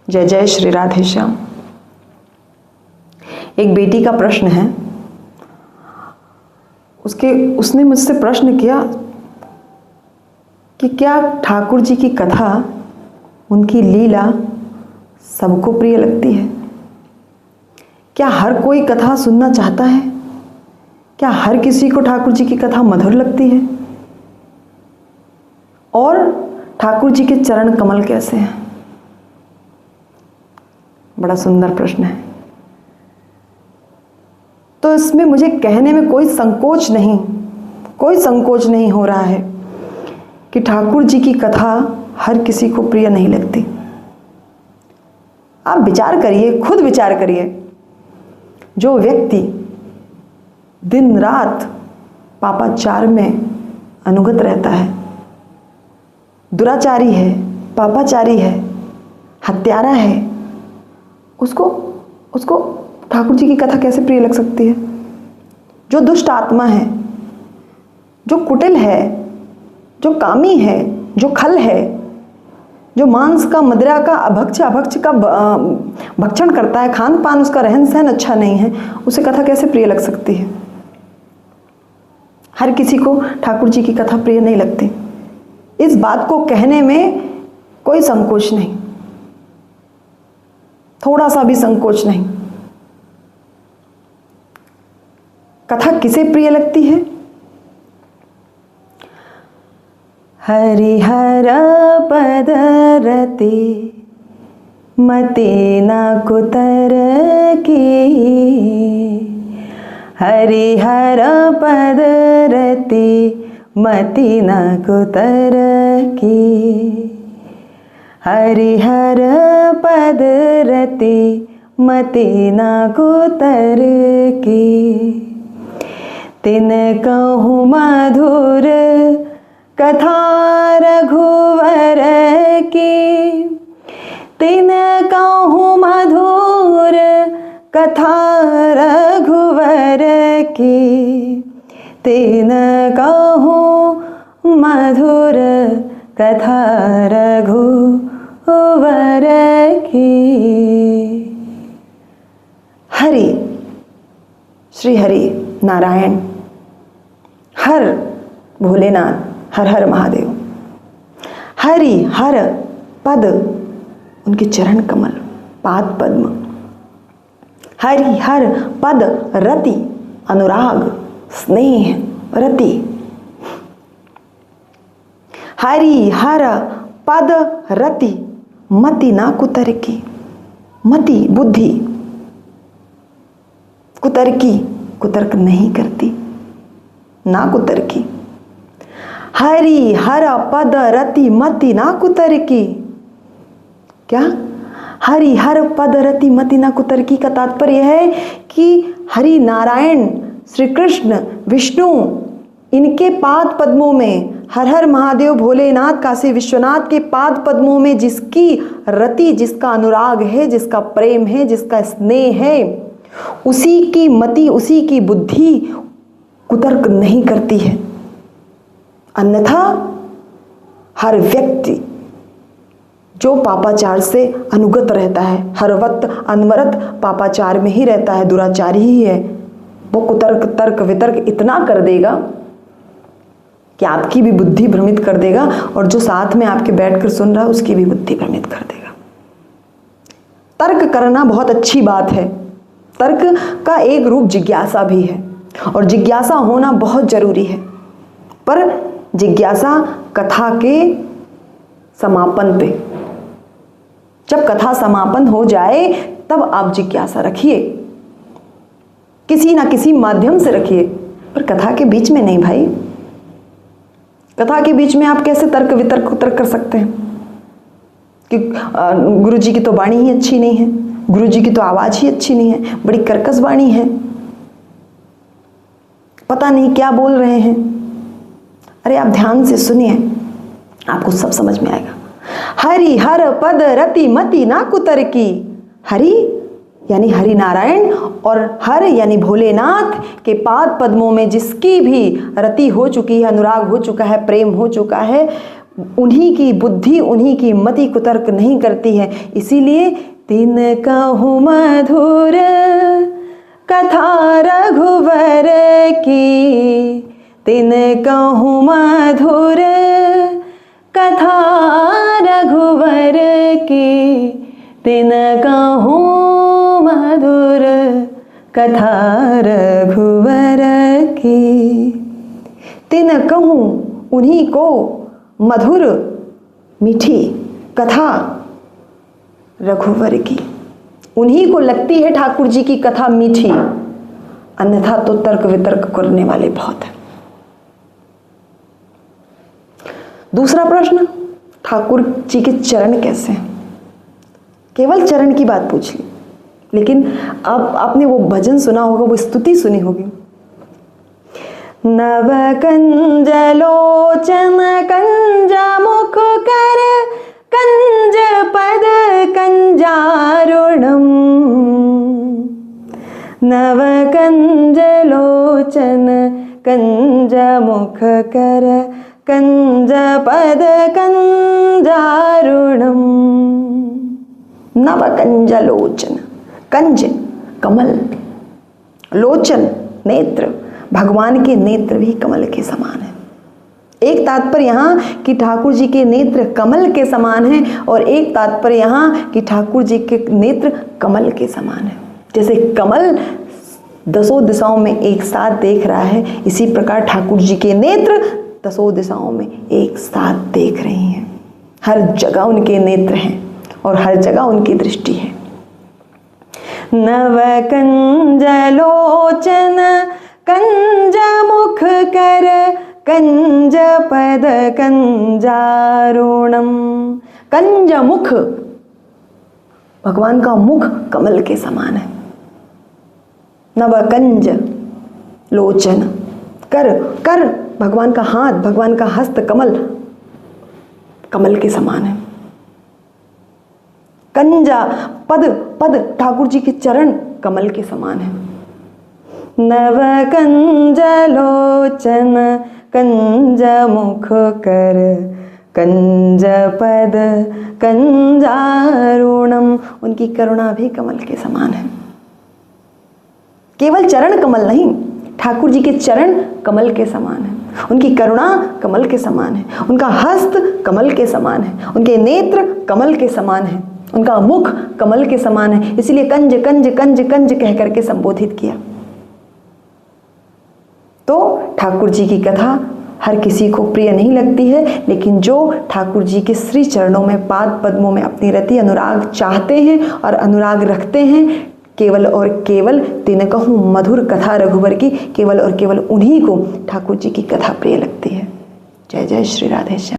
जय जय श्री राधे श्याम। एक बेटी का प्रश्न है, उसने मुझसे प्रश्न किया कि क्या ठाकुर जी की कथा, उनकी लीला सबको प्रिय लगती है? क्या हर कोई कथा सुनना चाहता है? क्या हर किसी को ठाकुर जी की कथा मधुर लगती है? और ठाकुर जी के चरण कमल कैसे हैं? बड़ा सुंदर प्रश्न है। तो इसमें मुझे कहने में कोई संकोच नहीं हो रहा है कि ठाकुर जी की कथा हर किसी को प्रिय नहीं लगती। आप विचार करिए, खुद विचार करिए। जो व्यक्ति दिन रात पापाचार में अनुगत रहता है, दुराचारी है, पापाचारी है, हत्यारा है, उसको ठाकुर जी की कथा कैसे प्रिय लग सकती है? जो दुष्ट आत्मा है, जो कुटिल है, जो कामी है, जो खल है, जो मांस का, मदिरा का, अभक्ष का भक्षण करता है, खान पान उसका रहन सहन अच्छा नहीं है, उसे कथा कैसे प्रिय लग सकती है? हर किसी को ठाकुर जी की कथा प्रिय नहीं लगती। इस बात को कहने में कोई संकोच नहीं, थोड़ा सा भी संकोच नहीं। कथा किसे प्रिय लगती है? हरिहर पद रति मति न कुतर की, हरिहर पद रति मति न कुतर की, हरिहर पद रति मति न कुतर की, तिन कहूँ मधुर कथा रघुवर की, तिन कहूँ मधुर कथा रघुवर की, तिन कहूँ मधुर कथा रघुवर की। हरि, श्री हरि नारायण, हर भोलेनाथ, हर हर महादेव। हरि हर पद, उनके चरण कमल, पाद पद्म। हरि हर पद रति, अनुराग, स्नेह, रति। हरि हर पद रति मति ना कुतर की, मति बुद्धि, कुतर्की, कुतर्क नहीं करती, ना कुतर की। हरि हर पद रति मति ना कुतर की। क्या? हरि हर पद रति मति ना कुतर की का तात्पर्य है कि हरि नारायण, श्री कृष्ण, विष्णु, इनके पाद पद्मों में, हर हर महादेव, भोलेनाथ, काशी विश्वनाथ के पाद पद्मों में जिसकी रति, जिसका अनुराग है, जिसका प्रेम है, जिसका स्नेह है, उसी की मति, उसी की बुद्धि कुतर्क नहीं करती है। अन्यथा हर व्यक्ति जो पापाचार से अनुगत रहता है, हर वक्त अनवरत पापाचार में ही रहता है, दुराचारी ही है, वो कुतर्क, तर्क, वितर्क इतना कर देगा कि आपकी भी बुद्धि भ्रमित कर देगा, और जो साथ में आपके बैठकर सुन रहा है उसकी भी बुद्धि भ्रमित कर देगा। तर्क करना बहुत अच्छी बात है। तर्क का एक रूप जिज्ञासा भी है, और जिज्ञासा होना बहुत जरूरी है। पर जिज्ञासा कथा के समापन पे, जब कथा समापन हो जाए तब आप जिज्ञासा रखिए, किसी ना किसी माध्यम से रखिए, पर कथा के बीच में नहीं भाई। कथा के बीच में आप कैसे तर्क वितर्क उतर्क कर सकते हैं कि गुरु जी की तो वाणी ही अच्छी नहीं है, गुरु जी की तो आवाज ही अच्छी नहीं है, बड़ी कर्कश वाणी है, पता नहीं क्या बोल रहे हैं। अरे आप ध्यान से सुनिए, आपको सब समझ में आएगा। हरि हर पद रति मति ना कुतर की। हरि यानी हरि नारायण, और हर यानी भोलेनाथ के पाद पद्मों में जिसकी भी रति हो चुकी है, अनुराग हो चुका है, प्रेम हो चुका है, उन्हीं की बुद्धि, उन्हीं की मति कुतर्क नहीं करती है। इसीलिए तिन कहूँ मधुर कथा रघुवर की, तिन कहूँ मधुर कथा रघुवर की, तिन कहूँ मधुर कथा रघुवर की। तिन कहूँ उन्हीं को मधुर मीठी कथा रघुवर की, उन्हीं को लगती है ठाकुर जी की कथा मीठी, अन्यथा तो तर्क वितर्क करने वाले बहुत हैं। दूसरा प्रश्न, ठाकुर जी के चरण कैसे हैं? केवल चरण की बात पूछ ली, लेकिन अब आपने वो भजन सुना होगा, वो स्तुति सुनी होगी। नव कंज लोचन कंज मुख कर, कंज पद कंजारुणम, नव कंज लोचन कंज मुख कर, कंज पद कंजारुणम। नव कंज लोचन, कंज कमल, लोचन नेत्र, भगवान के नेत्र भी कमल के समान है। एक तात्पर्य यहाँ कि ठाकुर जी के नेत्र कमल के समान हैं, और एक तात्पर्य यहाँ कि ठाकुर जी के नेत्र कमल के समान है। जैसे कमल दसों दिशाओं में एक साथ देख रहा है, इसी प्रकार ठाकुर जी के नेत्र दसों दिशाओं में एक साथ देख रही हैं। हर जगह उनके नेत्र हैं और हर जगह उनकी दृष्टि है। नव कंज लोचन कंज मुख कर, कंज पद कंजारुणम। कंज मुख, भगवान का मुख कमल के समान है। नव कंज लोचन, कर, कर भगवान का हाथ, भगवान का हस्त कमल, कमल के समान है। कंजा पद, पद ठाकुर जी के चरण कमल के समान है। नव कंज लोचन कंज मुख कर, कंज पद कंजारुणम। उनकी करुणा भी कमल के समान है। केवल चरण कमल नहीं, ठाकुर जी के चरण कमल के समान है। उनकी करुणा कमल के समान है, उनका हस्त कमल के समान है, उनके नेत्र कमल के समान है, उनका मुख कमल के समान है। इसलिए कंज कंज कंज कंज कह करके संबोधित किया। तो ठाकुर जी की कथा हर किसी को प्रिय नहीं लगती है, लेकिन जो ठाकुर जी के श्री चरणों में, पाद पद्मों में अपनी रति अनुराग चाहते हैं और अनुराग रखते हैं, केवल और केवल तिन कहूँ मधुर कथा रघुवर की, केवल और केवल उन्हीं को ठाकुर जी की कथा प्रिय लगती है। जय जय श्री राधे श्याम।